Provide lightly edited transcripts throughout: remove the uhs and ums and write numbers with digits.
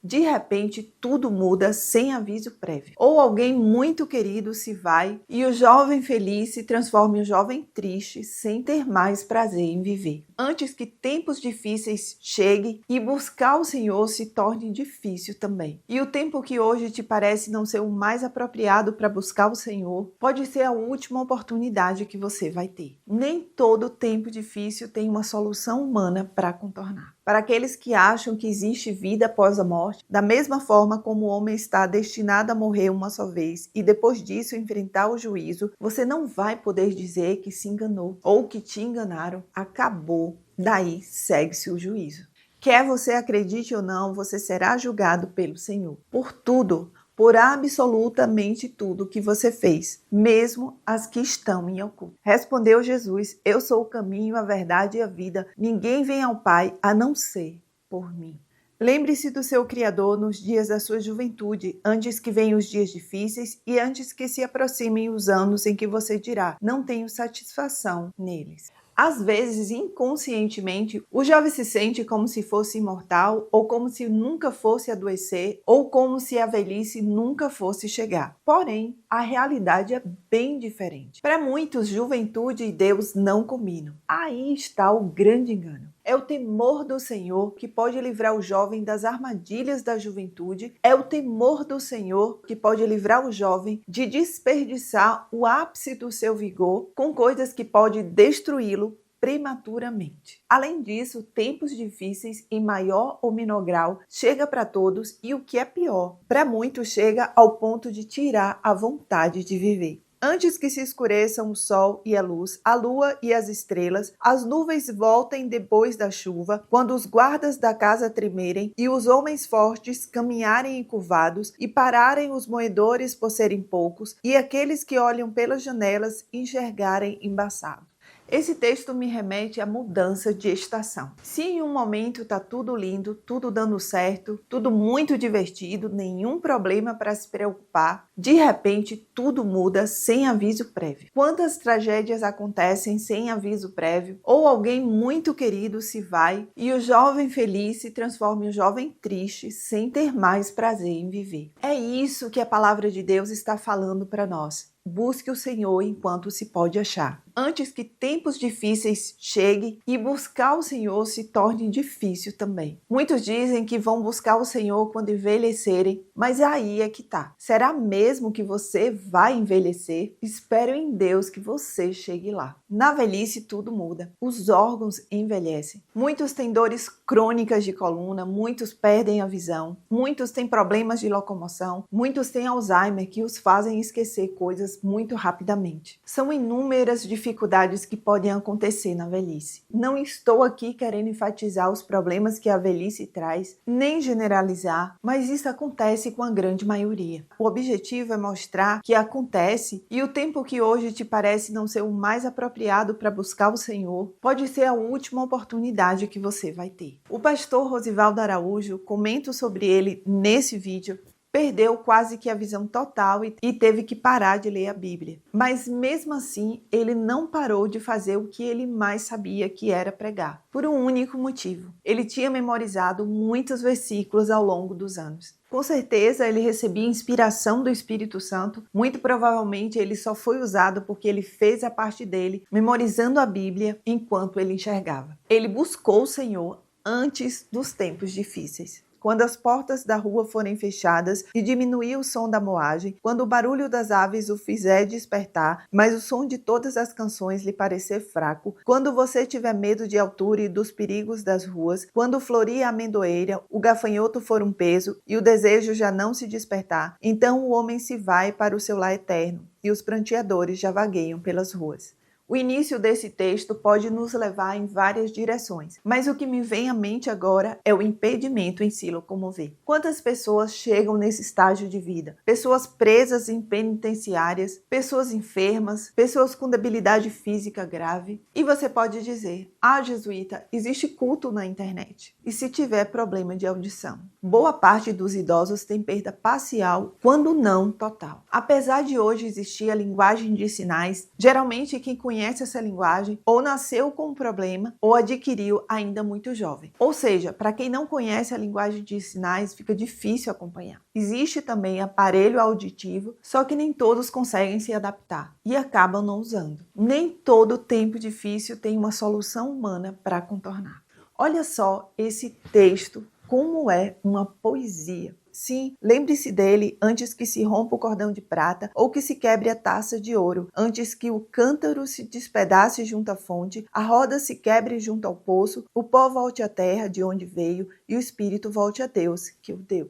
De repente, tudo muda sem aviso prévio. Ou alguém muito querido se vai e o jovem feliz se transforma em um jovem triste sem ter mais prazer em viver. Antes que tempos difíceis cheguem e buscar o Senhor se torne difícil também. E o tempo que hoje te parece não ser o mais apropriado para buscar o Senhor, pode ser a última oportunidade que você vai ter. Nem todo tempo difícil tem uma solução humana para contornar. Para aqueles que acham que existe vida após a morte, da mesma forma como o homem está destinado a morrer uma só vez e depois disso enfrentar o juízo, você não vai poder dizer que se enganou ou que te enganaram. Acabou. Daí segue-se o juízo. Quer você acredite ou não, você será julgado pelo Senhor. Por tudo, por absolutamente tudo que você fez, mesmo as que estão em oculto. Respondeu Jesus: eu sou o caminho, a verdade e a vida. Ninguém vem ao Pai a não ser por mim. Lembre-se do seu Criador nos dias da sua juventude, antes que venham os dias difíceis e antes que se aproximem os anos em que você dirá: não tenho satisfação neles. Às vezes, inconscientemente, o jovem se sente como se fosse imortal, ou como se nunca fosse adoecer, ou como se a velhice nunca fosse chegar. Porém, a realidade é bem diferente. Para muitos, juventude e Deus não combinam. Aí está o grande engano. É o temor do Senhor que pode livrar o jovem das armadilhas da juventude. É o temor do Senhor que pode livrar o jovem de desperdiçar o ápice do seu vigor com coisas que podem destruí-lo prematuramente. Além disso, tempos difíceis em maior ou menor grau chega para todos e o que é pior, para muitos chega ao ponto de tirar a vontade de viver. Antes que se escureçam o sol e a luz, a lua e as estrelas, as nuvens voltem depois da chuva, quando os guardas da casa tremerem e os homens fortes caminharem encurvados e pararem os moedores por serem poucos e aqueles que olham pelas janelas enxergarem embaçados. Esse texto me remete à mudança de estação. Se em um momento está tudo lindo, tudo dando certo, tudo muito divertido, nenhum problema para se preocupar, de repente tudo muda sem aviso prévio. Quantas tragédias acontecem sem aviso prévio? Ou alguém muito querido se vai e o jovem feliz se transforma em um jovem triste sem ter mais prazer em viver. É isso que a palavra de Deus está falando para nós. Busque o Senhor enquanto se pode achar, antes que tempos difíceis cheguem e buscar o Senhor se torne difícil também. Muitos dizem que vão buscar o Senhor quando envelhecerem, mas aí é que tá. Será mesmo que você vai envelhecer? Espero em Deus que você chegue lá. Na velhice tudo muda, os órgãos envelhecem. Muitos têm dores crônicas de coluna, muitos perdem a visão, muitos têm problemas de locomoção, muitos têm Alzheimer que os fazem esquecer coisas muito rapidamente. São inúmeras dificuldades que podem acontecer na velhice. Não estou aqui querendo enfatizar os problemas que a velhice traz, nem generalizar, mas isso acontece com a grande maioria. O objetivo é mostrar que acontece e o tempo que hoje te parece não ser o mais apropriado para buscar o Senhor, pode ser a última oportunidade que você vai ter. O pastor Rosivaldo Araújo, comento sobre ele nesse vídeo, perdeu quase que a visão total e teve que parar de ler a Bíblia. Mas mesmo assim, ele não parou de fazer o que ele mais sabia, que era pregar. Por um único motivo. Ele tinha memorizado muitos versículos ao longo dos anos. Com certeza ele recebia inspiração do Espírito Santo, muito provavelmente ele só foi usado porque ele fez a parte dele, memorizando a Bíblia enquanto ele enxergava. Ele buscou o Senhor antes dos tempos difíceis. Quando as portas da rua forem fechadas e diminuir o som da moagem, quando o barulho das aves o fizer despertar, mas o som de todas as canções lhe parecer fraco, quando você tiver medo de altura e dos perigos das ruas, quando florir a amendoeira, o gafanhoto for um peso e o desejo já não se despertar, então o homem se vai para o seu lar eterno e os pranteadores já vagueiam pelas ruas. O início desse texto pode nos levar em várias direções, mas o que me vem à mente agora é o impedimento em se locomover. Quantas pessoas chegam nesse estágio de vida? Pessoas presas em penitenciárias, pessoas enfermas, pessoas com debilidade física grave. E você pode dizer: ah, jesuíta, existe culto na internet. E se tiver problema de audição? Boa parte dos idosos tem perda parcial, quando não total. Apesar de hoje existir a linguagem de sinais, geralmente quem conhece conhece essa linguagem, ou nasceu com um problema, ou adquiriu ainda muito jovem. Ou seja, para quem não conhece a linguagem de sinais, fica difícil acompanhar. Existe também aparelho auditivo, só que nem todos conseguem se adaptar e acabam não usando. Nem todo tempo difícil tem uma solução humana para contornar. Olha só esse texto, como é uma poesia. Sim, lembre-se dele antes que se rompa o cordão de prata ou que se quebre a taça de ouro, antes que o cântaro se despedace junto à fonte, a roda se quebre junto ao poço, o pó volte à terra de onde veio e o espírito volte a Deus que o deu.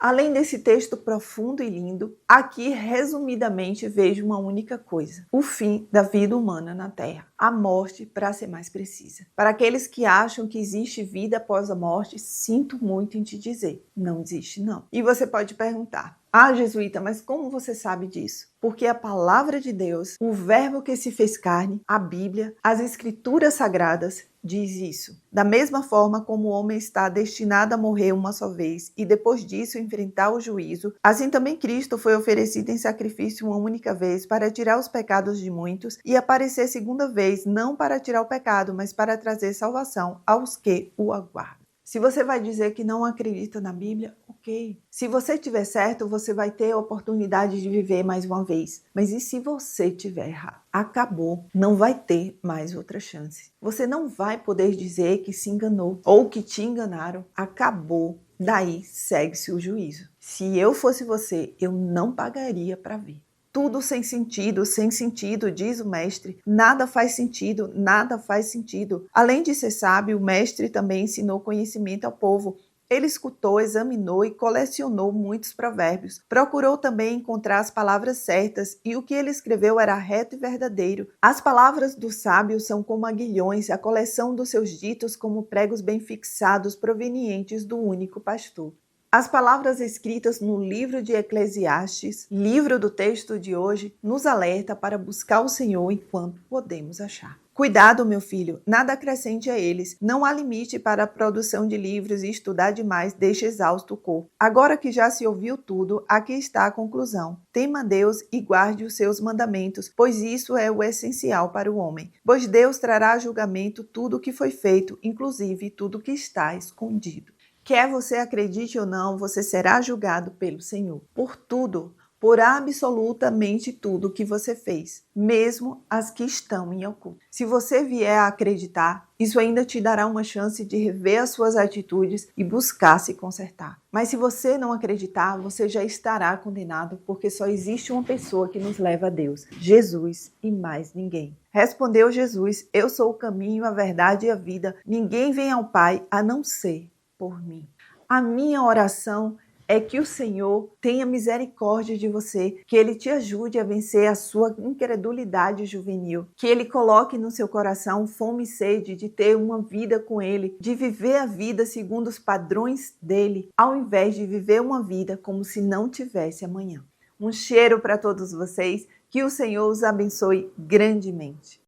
Além desse texto profundo e lindo, aqui resumidamente vejo uma única coisa: o fim da vida humana na Terra, a morte, para ser mais precisa. Para aqueles que acham que existe vida após a morte, sinto muito em te dizer, não existe não. E você pode perguntar: ah, jesuíta, mas como você sabe disso? Porque a palavra de Deus, o verbo que se fez carne, a Bíblia, as escrituras sagradas, diz isso. Da mesma forma como o homem está destinado a morrer uma só vez e depois disso enfrentar o juízo, assim também Cristo foi oferecido em sacrifício uma única vez para tirar os pecados de muitos e aparecer segunda vez, não para tirar o pecado, mas para trazer salvação aos que o aguardam. Se você vai dizer que não acredita na Bíblia, ok. Se você tiver certo, você vai ter a oportunidade de viver mais uma vez. Mas e se você tiver errado? Acabou. Não vai ter mais outra chance. Você não vai poder dizer que se enganou ou que te enganaram. Acabou. Daí segue-se o juízo. Se eu fosse você, eu não pagaria para ver. Tudo sem sentido, diz o mestre. Nada faz sentido, nada faz sentido. Além de ser sábio, o mestre também ensinou conhecimento ao povo. Ele escutou, examinou e colecionou muitos provérbios. Procurou também encontrar as palavras certas e o que ele escreveu era reto e verdadeiro. As palavras do sábio são como aguilhões, a coleção dos seus ditos como pregos bem fixados provenientes do único pastor. As palavras escritas no livro de Eclesiastes, livro do texto de hoje, nos alerta para buscar o Senhor enquanto podemos achar. Cuidado, meu filho, nada acrescente a eles. Não há limite para a produção de livros e estudar demais deixa exausto o corpo. Agora que já se ouviu tudo, aqui está a conclusão. Tema a Deus e guarde os seus mandamentos, pois isso é o essencial para o homem. Pois Deus trará a julgamento tudo o que foi feito, inclusive tudo o que está escondido. Quer você acredite ou não, você será julgado pelo Senhor. Por tudo, por absolutamente tudo que você fez, mesmo as que estão em oculto. Se você vier a acreditar, isso ainda te dará uma chance de rever as suas atitudes e buscar se consertar. Mas se você não acreditar, você já estará condenado, porque só existe uma pessoa que nos leva a Deus, Jesus e mais ninguém. Respondeu Jesus: eu sou o caminho, a verdade e a vida. Ninguém vem ao Pai a não ser por mim. A minha oração é que o Senhor tenha misericórdia de você, que Ele te ajude a vencer a sua incredulidade juvenil, que Ele coloque no seu coração fome e sede de ter uma vida com Ele, de viver a vida segundo os padrões dEle, ao invés de viver uma vida como se não tivesse amanhã. Um cheiro para todos vocês, que o Senhor os abençoe grandemente.